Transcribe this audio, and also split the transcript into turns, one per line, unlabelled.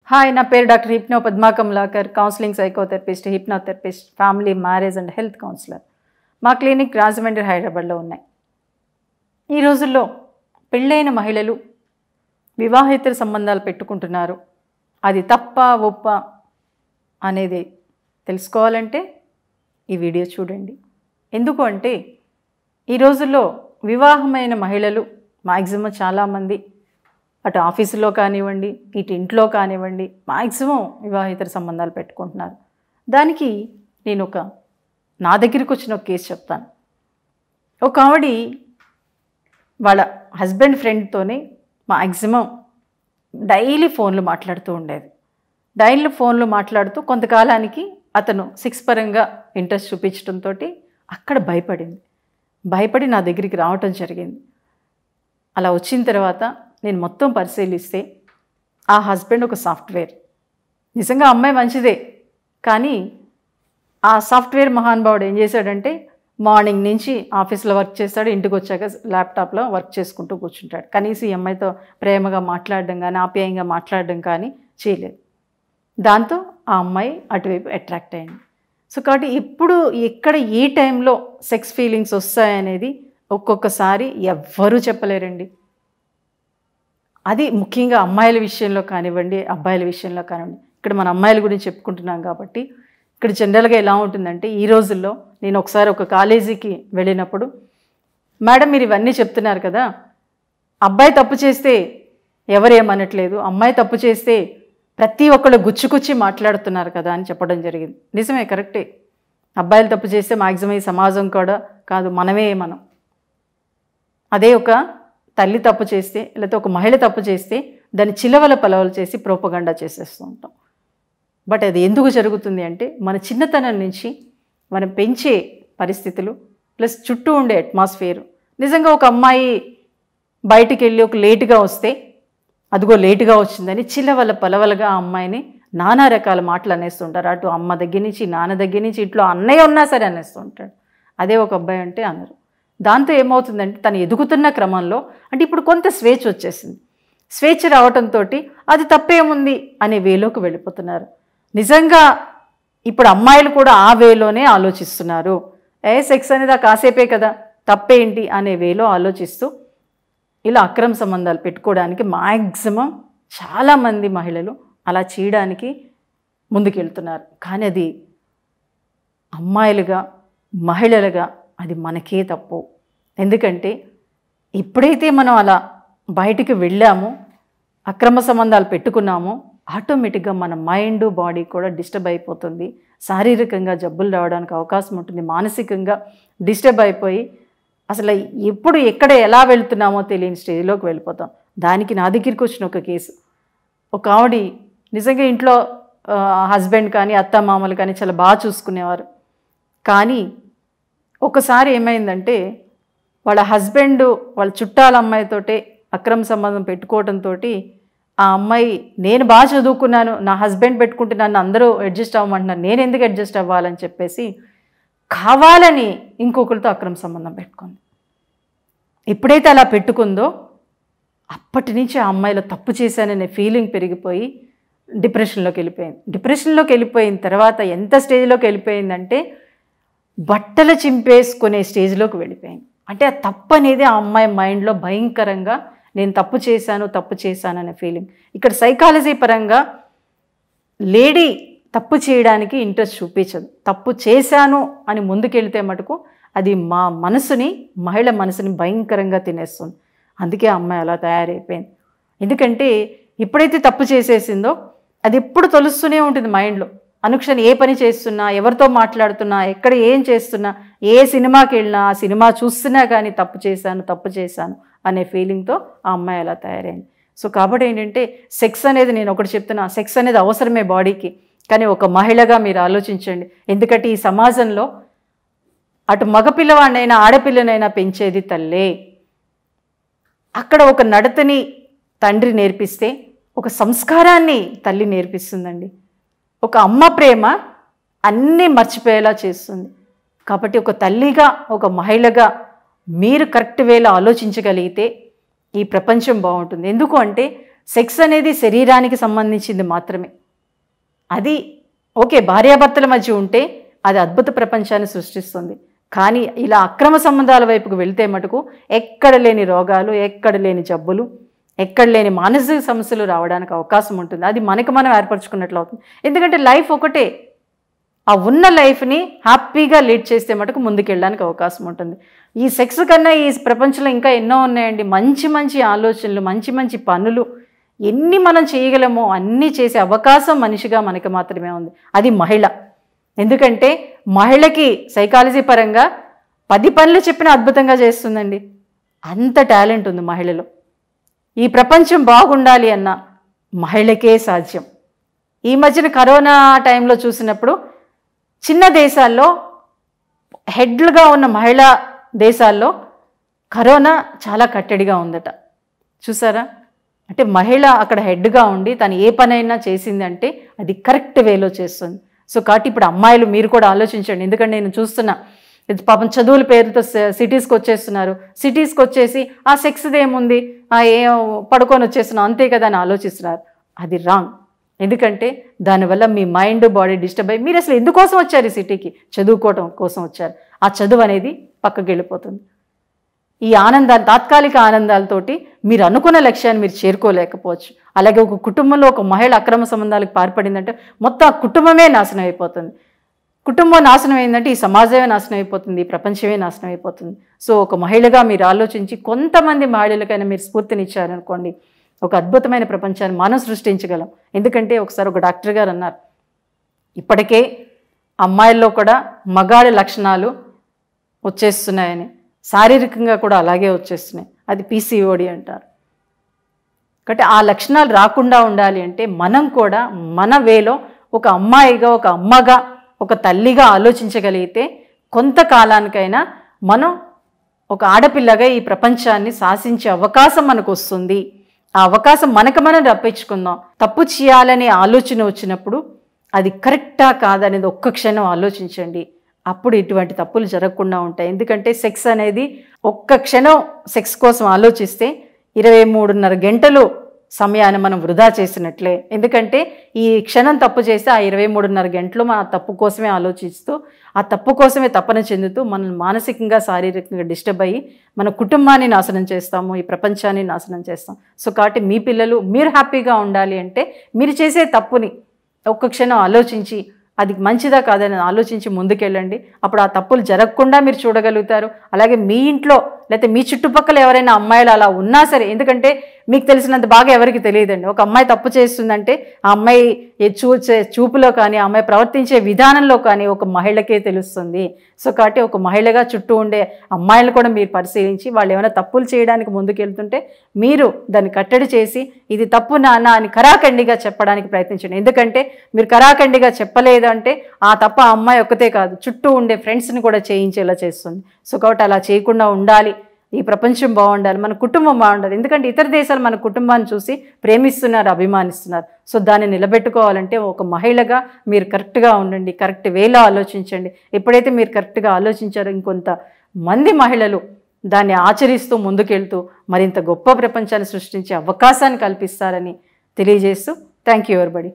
Hi, నా పేరు doctor hypno Padma Kamalakar, counselling psychotherapist, hypnotherapist, family marriage and health councillor. మా clinic Rajahmundry, హైదరాబాద్లో ఉన్నాయి. ఈ రోజుల్లో పెళ్ళైన మహిళలు వివాహేతర సంబంధాలు పెట్టుకుంటున్నారు. అది తప్ప ఒప్ప అనేది తెలుసుకోవాలంటే ఈ వీడియో చూడండి. ఎందుకు అంటే ఈ రోజుల్లో వివాహమైన మహిళలు మ్యాక్సిమం చాలామంది అటు ఆఫీసులో కానివ్వండి, ఇటు ఇంట్లో కానివ్వండి, మ్యాక్సిమం వివాహేతర సంబంధాలు పెట్టుకుంటున్నారు. దానికి నేను నా దగ్గరికి వచ్చిన ఒక కేసు చెప్తాను. ఒక ఆవిడ వాళ్ళ హస్బెండ్ ఫ్రెండ్తోనే మ్యాక్సిమం డైలీ ఫోన్లు మాట్లాడుతూ ఉండేది. డైలీ ఫోన్లు మాట్లాడుతూ కొంతకాలానికి అతను సెక్స్ పరంగా ఇంట్రెస్ట్ చూపించడంతో అక్కడ భయపడి నా దగ్గరికి రావటం జరిగింది. అలా వచ్చిన తర్వాత నేను మొత్తం పరిశీలిస్తే ఆ హస్బెండ్ ఒక సాఫ్ట్వేర్. నిజంగా అమ్మాయి మంచిదే, కానీ ఆ సాఫ్ట్వేర్ మహానుభావుడు ఏం చేశాడంటే మార్నింగ్ నుంచి ఆఫీస్లో వర్క్ చేస్తాడు, ఇంటికి వచ్చాక ల్యాప్టాప్లో వర్క్ చేసుకుంటూ కూర్చుంటాడు. కనీసం ఈ అమ్మాయితో ప్రేమగా మాట్లాడడం కానీ ఆప్యాయంగా మాట్లాడడం కానీ చేయలేదు. దాంతో ఆ అమ్మాయి అటువైపు అట్రాక్ట్ అయింది. సో కాబట్టి ఇప్పుడు ఎక్కడ ఏ టైంలో సెక్స్ ఫీలింగ్స్ వస్తాయనేది ఒక్కొక్కసారి ఎవ్వరూ చెప్పలేరండి. అది ముఖ్యంగా అమ్మాయిల విషయంలో కానివ్వండి, అబ్బాయిల విషయంలో కానివ్వండి. ఇక్కడ మన అమ్మాయిల గురించి చెప్పుకుంటున్నాం కాబట్టి ఇక్కడ జనరల్గా ఎలా ఉంటుందంటే ఈ రోజుల్లో నేను ఒకసారి ఒక కాలేజీకి వెళ్ళినప్పుడు, మేడం మీరు ఇవన్నీ చెప్తున్నారు కదా, అబ్బాయి తప్పు చేస్తే ఎవరేమనట్లేదు, అమ్మాయి తప్పు చేస్తే ప్రతి ఒక్కళ్ళు గుచ్చుకుచ్చి మాట్లాడుతున్నారు కదా అని చెప్పడం జరిగింది. నిజమే, కరెక్టే. అబ్బాయిలు తప్పు చేస్తే మ్యాక్సిమం ఈ సమాజం కూడా కాదు, మనం అదే ఒక తల్లి తప్పు చేస్తే లేకపోతే ఒక మహిళ తప్పు చేస్తే దాన్ని చిలవల పలవలు చేసి ప్రోపగండా చేసేస్తూ ఉంటాం. బట్ అది ఎందుకు జరుగుతుంది అంటే మన చిన్నతనం నుంచి మనం పెంచే పరిస్థితులు ప్లస్ చుట్టూ ఉండే అట్మాస్ఫియర్. నిజంగా ఒక అమ్మాయి బయటికి వెళ్ళి ఒక లేటుగా వస్తే అదిగో లేటుగా వచ్చిందని చిలవల పలవలుగా ఆ అమ్మాయిని నానా రకాల మాటలు అనేస్తుంటారు. అటు అమ్మ దగ్గర నుంచి నాన్న దగ్గర నుంచి ఇంట్లో అన్నయ్య ఉన్నా సరే అనేస్తూ ఉంటాడు. అదే ఒక అబ్బాయి అంటే అనరు. దాంతో ఏమవుతుందంటే తను ఎదుగుతున్న క్రమంలో అంటే ఇప్పుడు కొంత స్వేచ్ఛ వచ్చేసింది. స్వేచ్ఛ రావడంతో అది తప్పేముంది అనే వేలోకి వెళ్ళిపోతున్నారు. నిజంగా ఇప్పుడు అమ్మాయిలు కూడా ఆ వేలోనే ఆలోచిస్తున్నారు. సెక్స్ అనేది ఆ కాసేపే కదా, తప్పేంటి అనే వేలో ఆలోచిస్తూ ఇలా అక్రమ సంబంధాలు పెట్టుకోవడానికి మ్యాక్సిమం చాలామంది మహిళలు అలా చేయడానికి ముందుకెళ్తున్నారు. కానీ అది అమ్మాయిలుగా మహిళలుగా అది మనకే తప్పు. ఎందుకంటే ఎప్పుడైతే మనం అలా బయటికి వెళ్ళామో అక్రమ సంబంధాలు పెట్టుకున్నామో ఆటోమేటిక్గా మన మైండ్ బాడీ కూడా డిస్టర్బ్ అయిపోతుంది. శారీరకంగా జబ్బులు రావడానికి అవకాశం ఉంటుంది. మానసికంగా డిస్టర్బ్ అయిపోయి అసలు ఎప్పుడు ఎక్కడ ఎలా వెళ్తున్నామో తెలియని స్టేజ్లోకి వెళ్ళిపోతాం. దానికి నా దగ్గరికి వచ్చిన ఒక కేసు, ఒక ఆవిడ నిజంగా ఇంట్లో హస్బెండ్ కానీ అత్త మామలు కానీ చాలా బాగా చూసుకునేవారు. కానీ ఒకసారి ఏమైందంటే వాళ్ళ హస్బెండ్ వాళ్ళ చుట్టాల అమ్మాయితోటే అక్రమ సంబంధం పెట్టుకోవడంతో ఆ అమ్మాయి నేను బాగా చదువుకున్నాను, నా హస్బెండ్ పెట్టుకుంటే నన్ను అందరూ అడ్జస్ట్ అవ్వమంటున్నారు, నేను ఎందుకు అడ్జస్ట్ అవ్వాలని చెప్పేసి కావాలని ఇంకొకరితో అక్రమ సంబంధం పెట్టుకుంది. ఎప్పుడైతే అలా పెట్టుకుందో అప్పటి నుంచి ఆ అమ్మాయిలో తప్పు చేశాననే ఫీలింగ్ పెరిగిపోయి డిప్రెషన్లోకి వెళ్ళిపోయింది. డిప్రెషన్లోకి వెళ్ళిపోయిన తర్వాత ఎంత స్టేజ్లోకి వెళ్ళిపోయిందంటే బట్టలు చింపేసుకునే స్టేజ్లోకి వెళ్ళిపోయింది. అంటే ఆ తప్పు అనేది ఆ అమ్మాయి మైండ్లో భయంకరంగా నేను తప్పు చేశాను అనే ఫీలింగ్. ఇక్కడ సైకాలజీ పరంగా లేడీ తప్పు చేయడానికి ఇంట్రెస్ట్ చూపించదు. తప్పు చేశాను అని ముందుకెళ్తే మటుకు అది మహిళ మనసుని భయంకరంగా తినేస్తుంది. అందుకే ఆ అమ్మాయి అలా తయారైపోయింది. ఎందుకంటే ఎప్పుడైతే తప్పు చేసేసిందో అది ఎప్పుడు తొలుస్తూనే ఉంటుంది మైండ్లో. అనుక్షణం ఏ పని చేస్తున్నా, ఎవరితో మాట్లాడుతున్నా, ఎక్కడ ఏం చేస్తున్నా, ఏ సినిమాకి వెళ్ళినా ఆ సినిమా చూస్తున్నా కానీ తప్పు చేశాను అనే ఫీలింగ్తో ఆ అమ్మాయి అలా తయారైంది. సో కాబట్టి ఏంటంటే సెక్స్ అనేది నేను ఒకటి చెప్తున్నా, సెక్స్ అనేది అవసరమే బాడీకి. కానీ ఒక మహిళగా మీరు ఆలోచించండి. ఎందుకంటే ఈ సమాజంలో అటు మగపిల్లవాడినైనా ఆడపిల్లనైనా పెంచేది తల్లే. అక్కడ ఒక నడతని తండ్రి నేర్పిస్తే ఒక సంస్కారాన్ని తల్లి నేర్పిస్తుందండి. ఒక అమ్మ ప్రేమ అన్నీ మర్చిపోయేలా చేస్తుంది. కాబట్టి ఒక తల్లిగా ఒక మహిళగా మీరు కరెక్ట్ వేలో ఆలోచించగలిగితే ఈ ప్రపంచం బాగుంటుంది. ఎందుకు అంటే సెక్స్ అనేది శరీరానికి సంబంధించింది మాత్రమే. అది ఓకే, భార్యాభర్తల మధ్య ఉంటే అది అద్భుత ప్రపంచాన్ని సృష్టిస్తుంది. కానీ ఇలా అక్రమ సంబంధాల వైపుకు వెళ్తే మటుకు ఎక్కడ లేని రోగాలు, ఎక్కడ లేని జబ్బులు, ఎక్కడ లేని మానసిక సమస్యలు రావడానికి అవకాశం ఉంటుంది. అది మనకి మనం ఏర్పరచుకున్నట్లు అవుతుంది. ఎందుకంటే లైఫ్ ఒకటే, ఆ ఉన్న లైఫ్ని హ్యాపీగా లీడ్ చేస్తే మటుకు ముందుకెళ్ళడానికి అవకాశం ఉంటుంది. ఈ సెక్స్ కన్నా ఈ ప్రపంచంలో ఇంకా ఎన్నో ఉన్నాయండి. మంచి మంచి ఆలోచనలు, మంచి మంచి పనులు ఎన్ని మనం చేయగలమో అన్నీ చేసే అవకాశం మనిషిగా మనకి మాత్రమే ఉంది. అది మహిళ. ఎందుకంటే మహిళకి సైకాలజీ పరంగా 10 పనులు చెప్పినా అద్భుతంగా చేస్తుందండి. అంత టాలెంట్ ఉంది మహిళలో. ఈ ప్రపంచం బాగుండాలి అన్న మహిళకే సాధ్యం. ఈ మధ్యన కరోనా టైంలో చూసినప్పుడు చిన్న దేశాల్లో హెడ్లుగా ఉన్న మహిళా దేశాల్లో కరోనా చాలా కట్టడిగా ఉందట. చూసారా? అంటే మహిళ అక్కడ హెడ్గా ఉండి తను ఏ పనైనా చేసిందంటే అది కరెక్ట్ వేలో చేస్తుంది. సో కాబట్టి ఇప్పుడు అమ్మాయిలు మీరు కూడా ఆలోచించండి. ఎందుకంటే నేను చూస్తున్నా పాపం చదువుల పేరుతో సిటీస్కి వచ్చేస్తున్నారు. సిటీస్కి వచ్చేసి ఆ సెక్స్ది ఏముంది, ఏ పడుకొని వచ్చేస్తున్నాం అంతే కదా అని ఆలోచిస్తున్నారు. అది రాంగ్. ఎందుకంటే దానివల్ల మీ మైండ్ బాడీ డిస్టర్బ్ అయ్యి మీరు అసలు ఎందుకోసం వచ్చారు ఈ సిటీకి? చదువుకోవటం కోసం వచ్చారు. ఆ చదువు అనేది పక్కకి వెళ్ళిపోతుంది. ఈ ఆనందాలు, తాత్కాలిక ఆనందాలతోటి మీరు అనుకున్న లక్ష్యాన్ని మీరు చేరుకోలేకపోవచ్చు. అలాగే ఒక కుటుంబంలో ఒక మహిళ అక్రమ సంబంధాలకు పాల్పడిందంటే మొత్తం ఆ కుటుంబమే నాశనం అయిపోతుంది. కుటుంబం నాశనం అయిందంటే ఈ సమాజమే నాశనం అయిపోతుంది, ఈ ప్రపంచమే నాశనం అయిపోతుంది. సో ఒక మహిళగా మీరు ఆలోచించి కొంతమంది మహిళలకైనా మీరు స్ఫూర్తినిచ్చారనుకోండి, ఒక అద్భుతమైన ప్రపంచాన్ని మనం సృష్టించగలం. ఎందుకంటే ఒకసారి ఒక డాక్టర్ గారు అన్నారు, ఇప్పటికే అమ్మాయిల్లో కూడా మగాడి లక్షణాలు వచ్చేస్తున్నాయని, శారీరకంగా కూడా అలాగే వచ్చేస్తున్నాయి. అది పీసీఓడి అంటారు. కాబట్టి ఆ లక్షణాలు రాకుండా ఉండాలి అంటే మనం కూడా మన వేలో ఒక అమ్మాయిగా, ఒక అమ్మగా, ఒక తల్లిగా ఆలోచించగలిగితే కొంతకాలానికైనా మనం ఒక ఆడపిల్లగా ఈ ప్రపంచాన్ని శాసించే అవకాశం మనకు వస్తుంది. ఆ అవకాశం మనకు మనం రప్పించుకుందాం. తప్పు చేయాలనే ఆలోచన వచ్చినప్పుడు అది కరెక్టా కాదనేది ఒక్క క్షణం ఆలోచించండి. అప్పుడు ఇటువంటి తప్పులు జరగకుండా ఉంటాయి. ఎందుకంటే సెక్స్ అనేది ఒక్క క్షణం సెక్స్ కోసం ఆలోచిస్తే 23.5 గంటలు సమయాన్ని మనం వృధా చేసినట్లే. ఎందుకంటే ఈ క్షణం తప్పు చేస్తే ఆ 23.5 గంటలు మన తప్పు కోసమే ఆలోచిస్తూ, ఆ తప్పు కోసమే తపన చెందుతూ మనం మానసికంగా, శారీరకంగా డిస్టర్బ్ అయ్యి మన కుటుంబాన్ని నాశనం చేస్తాము, ఈ ప్రపంచాన్ని నాశనం చేస్తాం. సో కాబట్టి మీ పిల్లలు మీరు హ్యాపీగా ఉండాలి అంటే మీరు చేసే తప్పుని ఒక్క క్షణం ఆలోచించి అది మంచిదా కాదని ఆలోచించి ముందుకెళ్ళండి. అప్పుడు ఆ తప్పులు జరగకుండా మీరు చూడగలుగుతారు. అలాగే మీ ఇంట్లో లేకపోతే మీ చుట్టుపక్కల ఎవరైనా అమ్మాయిలు అలా ఉన్నా సరే, ఎందుకంటే మీకు తెలిసినంత బాగా ఎవరికి తెలియదండి. ఒక అమ్మాయి తప్పు చేస్తుందంటే ఆ అమ్మాయి చూపులో కానీ, ఆ అమ్మాయి ప్రవర్తించే విధానంలో కానీ ఒక మహిళకే తెలుస్తుంది. సో కాబట్టి ఒక మహిళగా చుట్టూ ఉండే అమ్మాయిలు కూడా మీరు పరిశీలించి వాళ్ళు ఏమైనా తప్పులు చేయడానికి ముందుకెళ్తుంటే మీరు దాన్ని కట్టడి చేసి ఇది తప్పు నాన్న అని కరాఖండిగా చెప్పడానికి ప్రయత్నించండి. ఎందుకంటే మీరు కరాఖండిగా చెప్పలేదు అంటే ఆ తప్ప ఆ అమ్మాయి ఒక్కతే కాదు, చుట్టూ ఉండే ఫ్రెండ్స్ని కూడా చేయించేలా చేస్తుంది. సో కాబట్టి అలా చేయకుండా ఉండాలి. ఈ ప్రపంచం బాగుండాలి, మన కుటుంబం బాగుండాలి. ఎందుకంటే ఇతర దేశాలు మన కుటుంబాన్ని చూసి ప్రేమిస్తున్నారు, అభిమానిస్తున్నారు. సో దాన్ని నిలబెట్టుకోవాలంటే ఒక మహిళగా మీరు కరెక్ట్గా ఉండండి, కరెక్ట్ వేలో ఆలోచించండి. ఎప్పుడైతే మీరు కరెక్ట్గా ఆలోచించారో ఇంకొంత మంది మహిళలు దాన్ని ఆచరిస్తూ ముందుకెళ్తూ మరింత గొప్ప ప్రపంచాన్ని సృష్టించే అవకాశాన్ని కల్పిస్తారని తెలియజేస్తూ థ్యాంక్ యూ ఎవరిబడి.